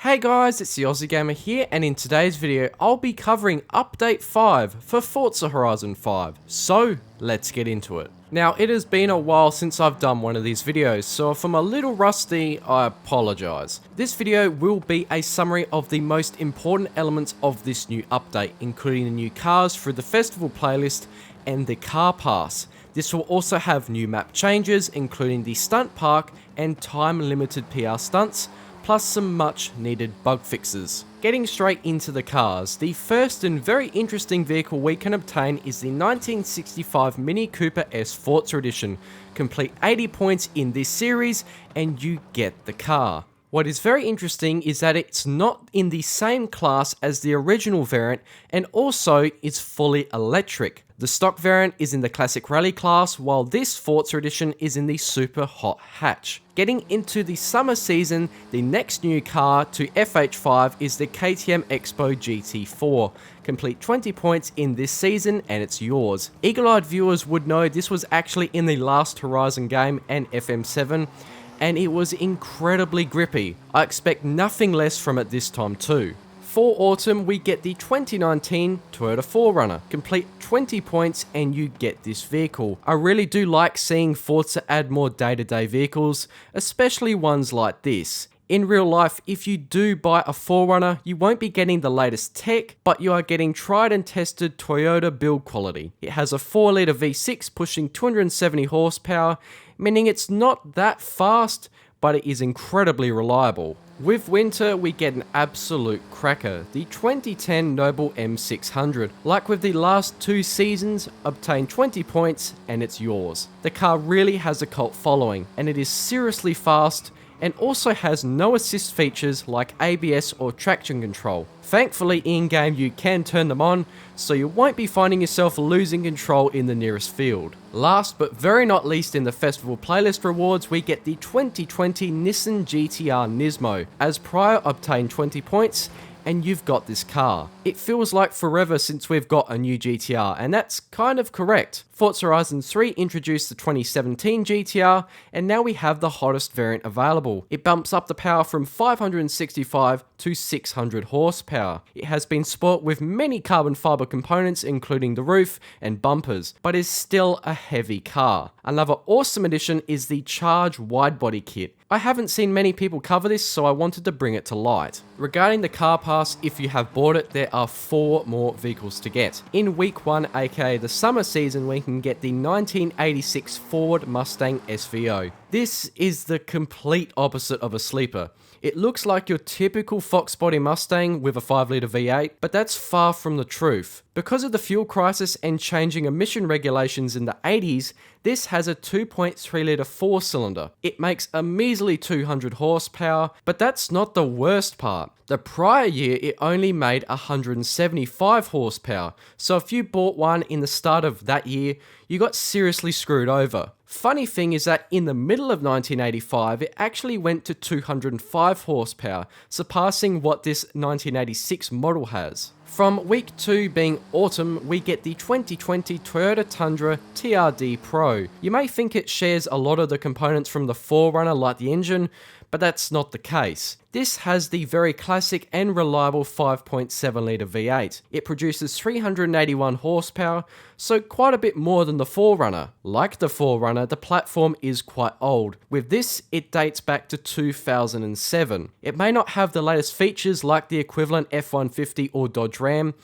Hey guys, it's the Aussie Gamer here, and in today's video, I'll be covering Update 5 for Forza Horizon 5. So, let's get into it. Now, it has been a while since I've done one of these videos, so if I'm a little rusty, I apologise. This video will be a summary of the most important elements of this new update, including the new cars through the festival playlist and the car pass. This will also have new map changes, including the stunt park and time-limited PR stunts, plus some much needed bug fixes. Getting straight into the cars, the first and very interesting vehicle we can obtain is the 1965 Mini Cooper S Forza Edition. Complete 80 points in this series and you get the car. What is very interesting is that it's not in the same class as the original variant and also is fully electric. The stock variant is in the Classic Rally class, while this Forza Edition is in the Super Hot Hatch. Getting into the summer season, the next new car to FH5 is the KTM Expo GT4. Complete 20 points in this season and it's yours. Eagle-eyed viewers would know this was actually in the last Horizon game and FM7, and it was incredibly grippy. I expect nothing less from it this time too. For autumn, we get the 2019 Toyota 4Runner. Complete 20 points and you get this vehicle. I really do like seeing Forza add more day-to-day vehicles, especially ones like this. In real life, if you do buy a 4Runner, you won't be getting the latest tech, but you are getting tried and tested Toyota build quality. It has a 4-litre V6 pushing 270 horsepower, meaning it's not that fast, but it is incredibly reliable. With winter, we get an absolute cracker, the 2010 Noble M600. Like with the last two seasons, obtain 20 points and it's yours. The car really has a cult following, and it is seriously fast, and also has no assist features like ABS or traction control. Thankfully, in-game you can turn them on, so you won't be finding yourself losing control in the nearest field. Last but very not least in the festival playlist rewards, we get the 2020 Nissan GT-R Nismo. As prior, obtain 20 points, and you've got this car. It feels like forever since we've got a new GT-R, and that's kind of correct. Forza Horizon 3 introduced the 2017 GT-R, and now we have the hottest variant available. It bumps up the power from 565 to 600 horsepower. It has been sport with many carbon fiber components, including the roof and bumpers, but is still a heavy car. Another awesome addition is the Charge widebody kit. I haven't seen many people cover this, so I wanted to bring it to light. Regarding the car pass, if you have bought it, there are 4 more vehicles to get. In week 1, aka the summer season, we can get the 1986 Ford Mustang SVO. This is the complete opposite of a sleeper. It looks like your typical Fox body Mustang with a 5-litre V8, but that's far from the truth. Because of the fuel crisis and changing emission regulations in the 80s, this has a 2.3-litre 4-cylinder. It makes a measly 200 horsepower, but that's not the worst part. The prior year, it only made 175 horsepower, so if you bought one in the start of that year, you got seriously screwed over. Funny thing is that in the middle of 1985, it actually went to 205 horsepower, surpassing what this 1986 model has. From week 2 being autumn, we get the 2020 Toyota Tundra TRD Pro. You may think it shares a lot of the components from the 4Runner like the engine, but that's not the case. This has the very classic and reliable 5.7-litre V8. It produces 381 horsepower, so quite a bit more than the 4Runner. Like the 4Runner, the platform is quite old. With this, it dates back to 2007. It may not have the latest features like the equivalent F-150 or Dodge Ram,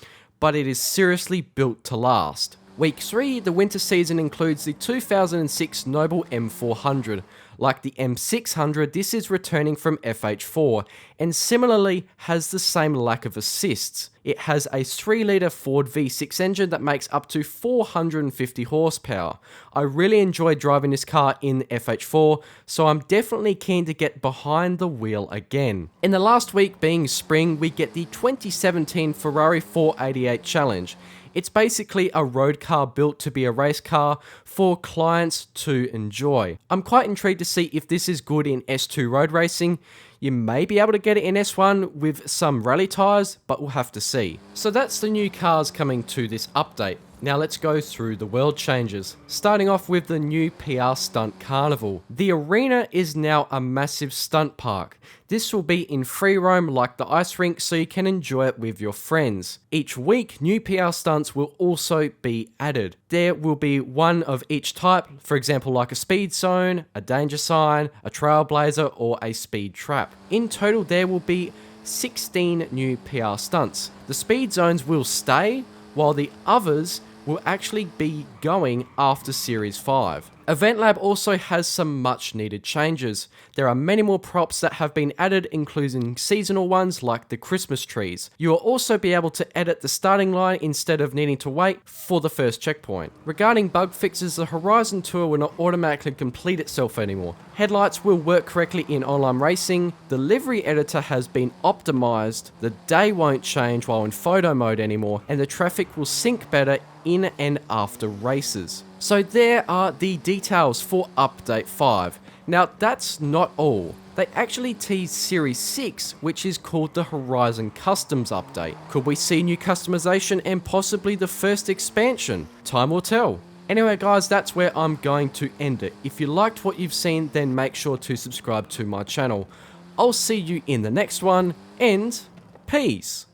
but it is seriously built to last. Week 3, the winter season includes the 2006 Noble M400. Like the M600, this is returning from FH4, and similarly has the same lack of assists. It has a 3-litre Ford V6 engine that makes up to 450 horsepower. I really enjoyed driving this car in FH4, so I'm definitely keen to get behind the wheel again. In the last week being spring, we get the 2017 Ferrari 488 Challenge. It's basically a road car built to be a race car for clients to enjoy. I'm quite intrigued to see if this is good in S2 road racing. You may be able to get it in S1 with some rally tyres, but we'll have to see. So that's the new cars coming to this update. Now let's go through the world changes, starting off with the new PR Stunt Carnival. The arena is now a massive stunt park. This will be in free roam like the ice rink, so you can enjoy it with your friends. Each week, new PR stunts will also be added. There will be one of each type, for example like a speed zone, a danger sign, a trailblazer, or a speed trap. In total, there will be 16 new PR stunts. The speed zones will stay, while the others will actually be going after Series 5. Event Lab also has some much needed changes. There are many more props that have been added, including seasonal ones like the Christmas trees. You will also be able to edit the starting line instead of needing to wait for the first checkpoint. Regarding bug fixes, the Horizon Tour will not automatically complete itself anymore. Headlights will work correctly in online racing. The livery editor has been optimized. The day won't change while in photo mode anymore, and the traffic will sync better in and after races. So there are the details for Update 5. Now that's not all. They actually teased Series 6, which is called the Horizon Customs Update. Could we see new customization and possibly the first expansion? Time will tell. Anyway guys, that's where I'm going to end it. If you liked what you've seen, then make sure to subscribe to my channel. I'll see you in the next one, and peace.